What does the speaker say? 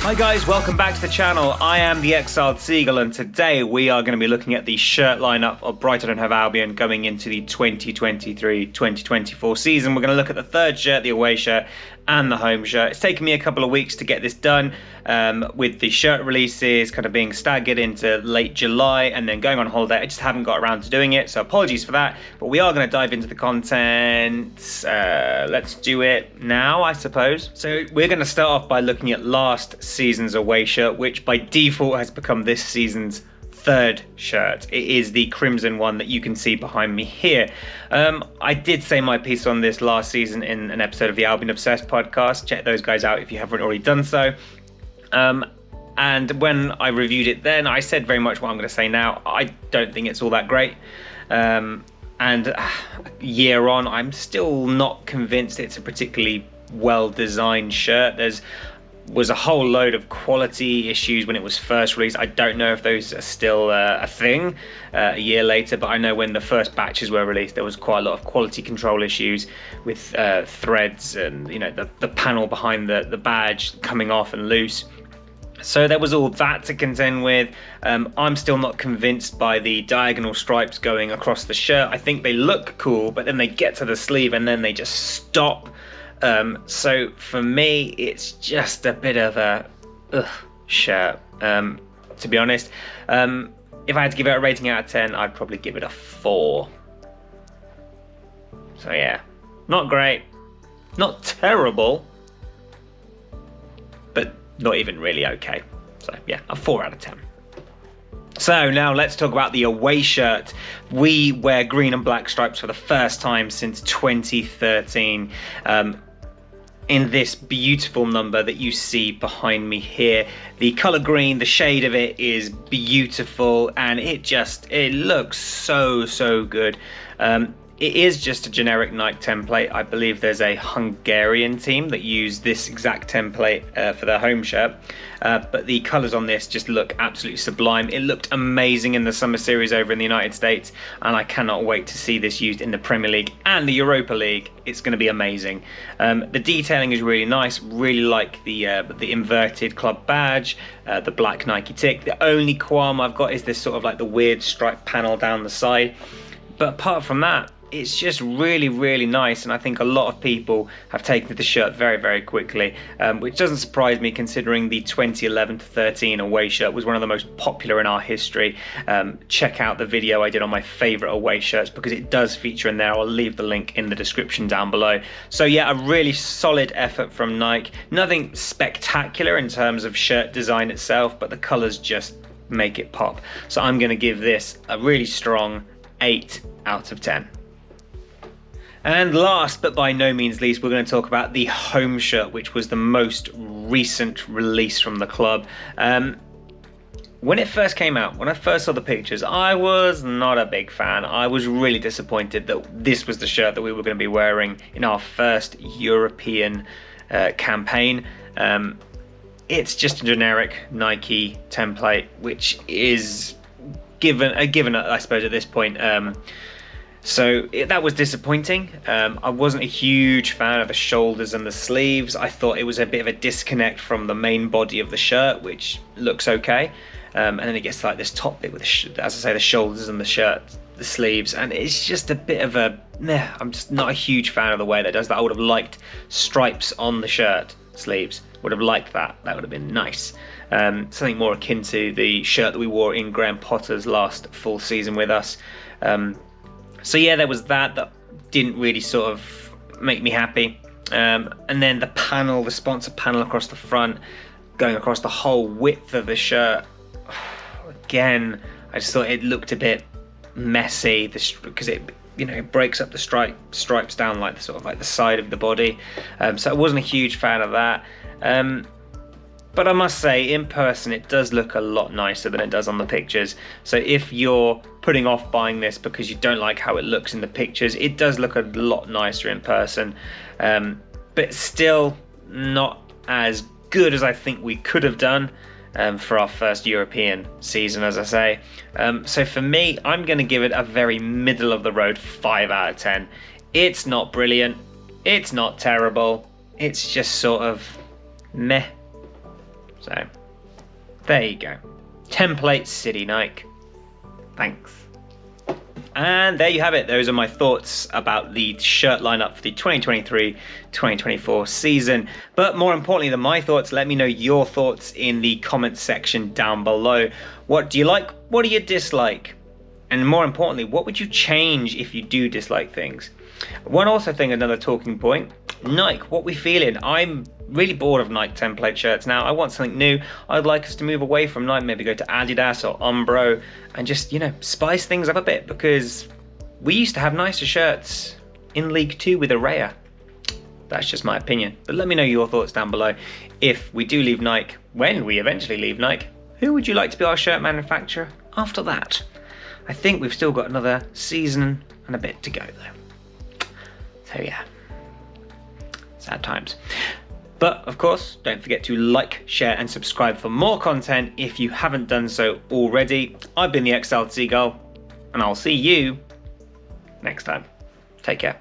Hi guys, welcome back to the channel. I am the Exiled Seagull, and today we are going to be looking at the shirt lineup of Brighton and Hove Albion going into the 2023-2024 season. We're going to look at the third shirt, the away shirt, and the home shirt. It's taken me a couple of weeks to get this done, with the shirt releases kind of being staggered into late July and then going on holiday. I just haven't got around to doing it, so apologies for that. But we are going to dive into the content. Let's do it now, I suppose. So we're going to start off by looking at last season's away shirt, which by default has become this season's third shirt. It is the crimson one that you can see behind me here. I did say my piece on this last season in an episode of the Albion Obsessed podcast. Check those guys out if you haven't already done so. And when I reviewed it then, I said very much what I'm going to say now. I don't think it's all that great. And year on, I'm still not convinced it's a particularly well-designed shirt. Was a whole load of quality issues when it was first released. I don't know if those are still a thing a year later, but I know when the first batches were released, there was quite a lot of quality control issues with threads and, you know, the panel behind the badge coming off and loose. So there was all that to contend with. I'm still not convinced by the diagonal stripes going across the shirt. I think they look cool, but then they get to the sleeve and then they just stop. So for me, it's just a bit of a shirt, to be honest. If I had to give it a rating out of 10, I'd probably give it a 4. So yeah, not great, not terrible, but not even really okay. So yeah, a 4 out of 10. So now let's talk about the away shirt. We wear green and black stripes for the first time since 2013. In this beautiful number that you see behind me here. The color green, the shade of it is beautiful, and it looks so good. It is just a generic Nike template. I believe there's a Hungarian team that use this exact template for their home shirt. But the colors on this just look absolutely sublime. It looked amazing in the summer series over in the United States, and I cannot wait to see this used in the Premier League and the Europa League. It's going to be amazing. The detailing is really nice. Really like the inverted club badge, the black Nike tick. The only qualm I've got is this sort of like the weird stripe panel down the side. But apart from that, it's just really nice, and I think a lot of people have taken to the shirt very quickly, which doesn't surprise me considering the 2011-13 away shirt was one of the most popular in our history. Check out the video I did on my favourite away shirts because it does feature in there. I'll leave the link in the description down below. So yeah, a really solid effort from Nike. Nothing spectacular in terms of shirt design itself, but the colours just make it pop. So I'm going to give this a really strong 8 out of 10. And last but by no means least, we're going to talk about the home shirt, which was the most recent release from the club. When it first came out, when I first saw the pictures, I was not a big fan. I was really disappointed that this was the shirt that we were going to be wearing in our first European campaign. It's just a generic Nike template, which is given, I suppose, at this point. So that was disappointing. I wasn't a huge fan of the shoulders and the sleeves. I thought it was a bit of a disconnect from the main body of the shirt, which looks okay. And then it gets to like this top bit with, as I say, the shoulders and the shirt, the sleeves, and it's just a bit of a meh. I'm just not a huge fan of the way that does that. I would have liked stripes on the shirt sleeves. Would have liked that. That would have been nice. Something more akin to the shirt that we wore in Graham Potter's last full season with us. So yeah, there was that didn't really sort of make me happy. And then the panel, the sponsor panel across the front, going across the whole width of the shirt. Again, I just thought it looked a bit messy because it breaks up the stripes down like the sort of like the side of the body. So I wasn't a huge fan of that. But I must say, in person, it does look a lot nicer than it does on the pictures. So if you're putting off buying this because you don't like how it looks in the pictures, it does look a lot nicer in person. But still not as good as I think we could have done for our first European season, as I say. So for me, I'm going to give it a very middle of the road 5 out of 10. It's not brilliant. It's not terrible. It's just sort of meh. So there you go. Template City Nike. Thanks. And there you have it. Those are my thoughts about the shirt lineup for the 2023-2024 season. But more importantly than my thoughts, let me know your thoughts in the comments section down below. What do you like? What do you dislike? And more importantly, what would you change if you do dislike things? One also thing, another talking point, Nike, what we feeling? I'm really bored of Nike template shirts now. I want something new. I'd like us to move away from Nike, maybe go to Adidas or Umbro and just, spice things up a bit, because we used to have nicer shirts in League 2 with Araya. That's just my opinion. But let me know your thoughts down below. If we do leave Nike, when we eventually leave Nike, who would you like to be our shirt manufacturer after that? I think we've still got another season and a bit to go though. So yeah, sad times. But of course, don't forget to like, share and subscribe for more content if you haven't done so already. I've been the Exiled Seagull and I'll see you next time. Take care.